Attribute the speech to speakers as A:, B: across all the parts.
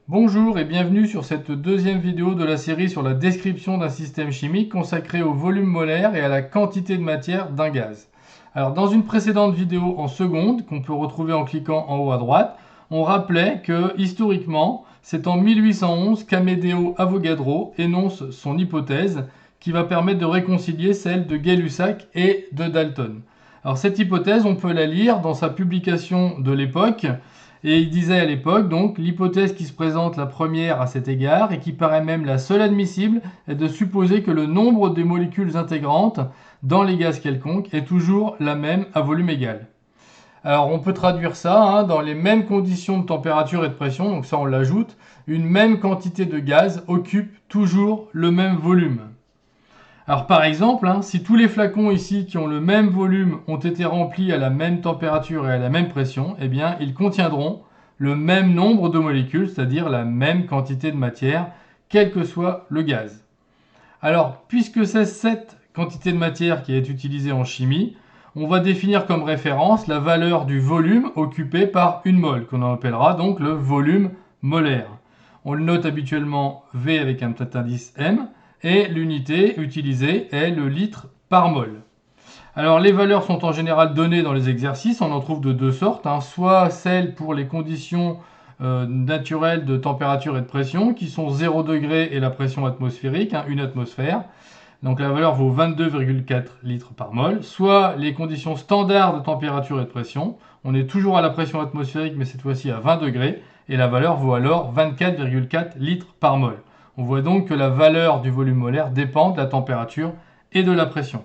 A: Bonjour et bienvenue sur cette deuxième vidéo de la série sur la description d'un système chimique consacré au volume molaire et à la quantité de matière d'un gaz. Alors dans une précédente vidéo en seconde, qu'on peut retrouver en cliquant en haut à droite, on rappelait que historiquement, c'est en 1811 qu'Amedeo Avogadro énonce son hypothèse qui va permettre de réconcilier celle de Gay-Lussac et de Dalton. Alors cette hypothèse, on peut la lire dans sa publication de l'époque. Et il disait à l'époque, donc, l'hypothèse qui se présente la première à cet égard et qui paraît même la seule admissible est de supposer que le nombre des molécules intégrantes dans les gaz quelconques est toujours la même à volume égal. Alors on peut traduire ça dans les mêmes conditions de température et de pression, donc ça on l'ajoute, une même quantité de gaz occupe toujours le même volume. Alors par exemple, si tous les flacons ici qui ont le même volume ont été remplis à la même température et à la même pression, eh bien ils contiendront le même nombre de molécules, c'est-à-dire la même quantité de matière, quel que soit le gaz. Alors puisque c'est cette quantité de matière qui est utilisée en chimie, on va définir comme référence la valeur du volume occupé par une mole, qu'on appellera donc le volume molaire. On le note habituellement V avec un petit indice M, et l'unité utilisée est le litre par mol. Alors les valeurs sont en général données dans les exercices, on en trouve de deux sortes, soit celles pour les conditions naturelles de température et de pression, qui sont 0 degré et la pression atmosphérique, une atmosphère. Donc la valeur vaut 22,4 litres par mol, soit les conditions standards de température et de pression. On est toujours à la pression atmosphérique, mais cette fois-ci à 20 degrés, et la valeur vaut alors 24,4 litres par mol. On voit donc que la valeur du volume molaire dépend de la température et de la pression.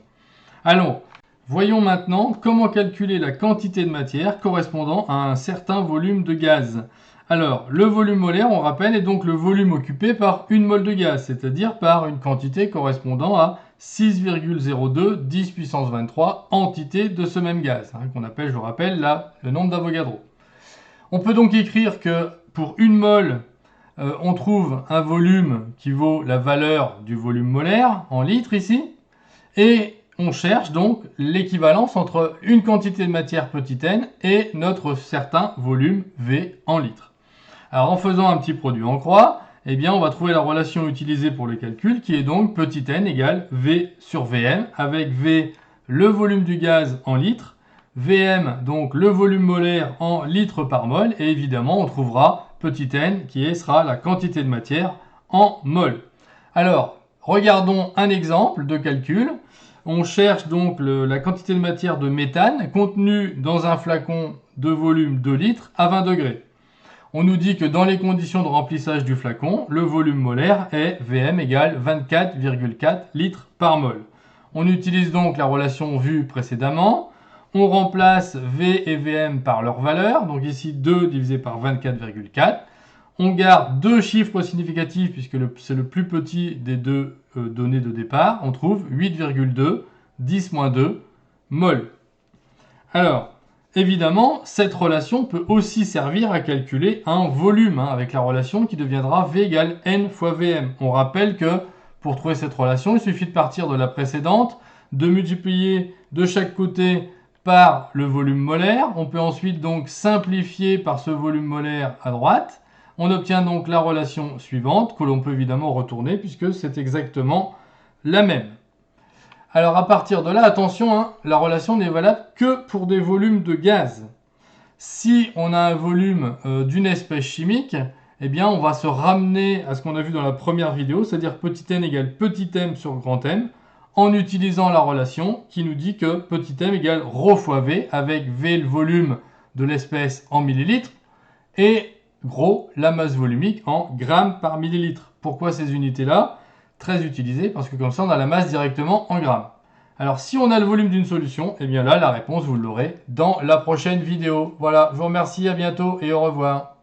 A: Allons, voyons maintenant comment calculer la quantité de matière correspondant à un certain volume de gaz. Alors, le volume molaire, on rappelle, est donc le volume occupé par une mole de gaz, c'est-à-dire par une quantité correspondant à 6,02 10 puissance 23 entités de ce même gaz, qu'on appelle, je vous rappelle, là, le nombre d'Avogadro. On peut donc écrire que pour une mole, on trouve un volume qui vaut la valeur du volume molaire en litres ici, et on cherche donc l'équivalence entre une quantité de matière petit n et notre certain volume V en litres. Alors en faisant un petit produit en croix, eh bien on va trouver la relation utilisée pour le calcul qui est donc petit n égale V sur Vm, avec V le volume du gaz en litres, Vm donc le volume molaire en litres par mol, et évidemment on trouvera petit n qui sera la quantité de matière en mol. Alors regardons un exemple de calcul. On cherche donc la quantité de matière de méthane contenue dans un flacon de volume 2 litres à 20 degrés. On nous dit que dans les conditions de remplissage du flacon, le volume molaire est Vm égale 24,4 litres par mol. On utilise donc la relation vue précédemment. On remplace V et Vm par leur valeur. Donc ici 2 divisé par 24,4. On garde deux chiffres significatifs puisque c'est le plus petit des deux données de départ. On trouve 8,2 10-2 mol. Alors, évidemment, cette relation peut aussi servir à calculer un volume, avec la relation qui deviendra V égale N fois Vm. On rappelle que pour trouver cette relation, il suffit de partir de la précédente, de multiplier de chaque côté par le volume molaire. On peut ensuite donc simplifier par ce volume molaire à droite. On obtient donc la relation suivante, que l'on peut évidemment retourner puisque c'est exactement la même. Alors à partir de là, attention, la relation n'est valable que pour des volumes de gaz. Si on a un volume d'une espèce chimique, eh bien on va se ramener à ce qu'on a vu dans la première vidéo, c'est-à-dire petit n égale petit m sur grand M, en utilisant la relation qui nous dit que petit m égale ρ fois V, avec V le volume de l'espèce en millilitres, et gros la masse volumique en grammes par millilitre. Pourquoi ces unités-là? Très utilisées, parce que comme ça on a la masse directement en grammes. Alors si on a le volume d'une solution, eh bien là la réponse vous l'aurez dans la prochaine vidéo. Voilà, je vous remercie, à bientôt et au revoir.